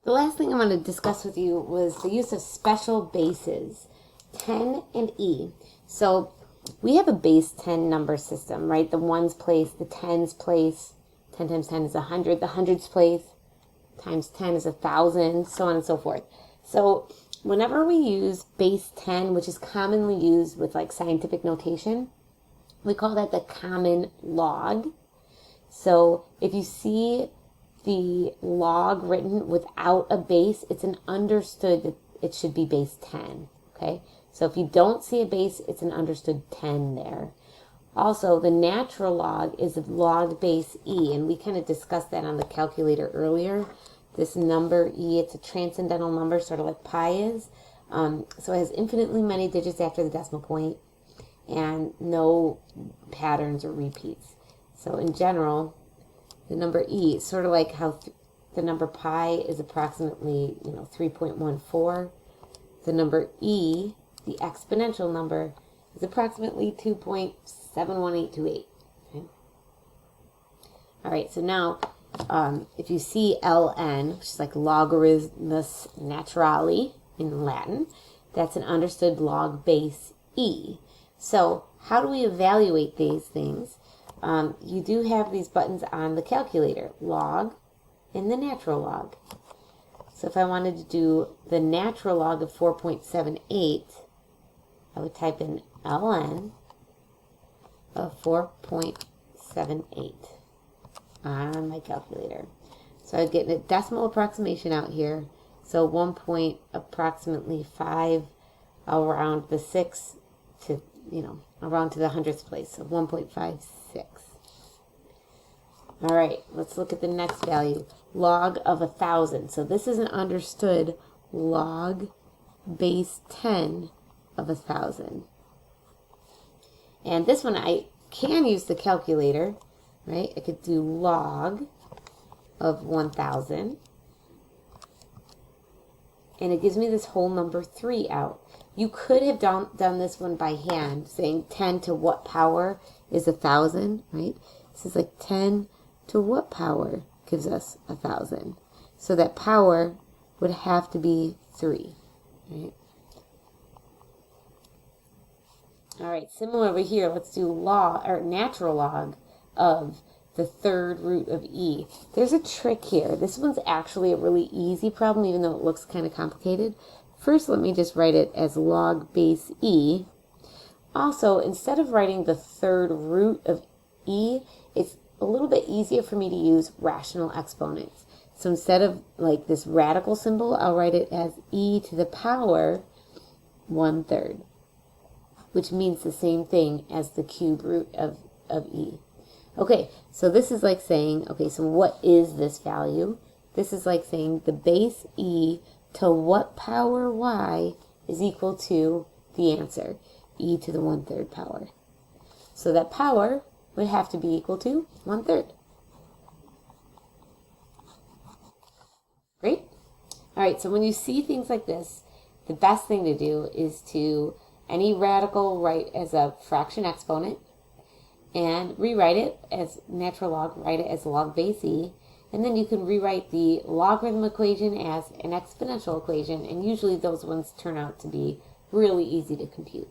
The last thing I want to discuss with you was the use of special bases, 10 and e. So we have a base 10 number system, right? The ones place, the tens place, 10 times 10 is 100, the hundreds place, times 10 is 1,000, so on and so forth. So whenever we use base 10, which is commonly used with like scientific notation, we call that the common log. So if you see the log written without a base, it's an understood that it should be base 10, okay? So if you don't see a base, it's an understood 10 there. Also, the natural log is log base e, and we kind of discussed that on the calculator earlier. This number e, it's a transcendental number, sort of like pi is. So it has infinitely many digits after the decimal point and no patterns or repeats. So in general, the number e is sort of like how the number pi is approximately 3.14. The number e, the exponential number, is approximately 2.71828. Okay? All right, so now if you see ln, which is like logarithmus naturale in Latin, that's an understood log base e. So how do we evaluate these things? You do have these buttons on the calculator, log and the natural log. So if I wanted to do the natural log of 4.78, I would type in ln of 4.78 on my calculator. So I'd get a decimal approximation out here. So 1 point approximately 5 around the 6 to, around to the hundredths place. So 1.56. All right, let's look at the next value. Log of 1,000. So this is an understood log base 10 of 1,000. And this one I can use the calculator, right? I could do log of 1,000. And it gives me this whole number 3 out. You could have done this one by hand, saying 10 to what power is 1,000, right? This is like 10 to what power gives us 1,000. So that power would have to be 3, right? All right, similar over here, let's do natural log of the third root of e. There's a trick here. This one's actually a really easy problem, even though it looks kind of complicated. First, let me just write it as log base e. Also, instead of writing the third root of e, it's a little bit easier for me to use rational exponents. So instead of like this radical symbol, I'll write it as e to the power 1/3, which means the same thing as the cube root of e. Okay, so this is like saying, okay, so what is this value? This is like saying the base e to what power y is equal to the answer, e to the 1/3 power. So that power would have to be equal to 1/3. Great? All right, so when you see things like this, the best thing to do is to, any radical, write as a fraction exponent, and rewrite it as natural log, write it as log base e, and then you can rewrite the logarithm equation as an exponential equation, and usually those ones turn out to be really easy to compute.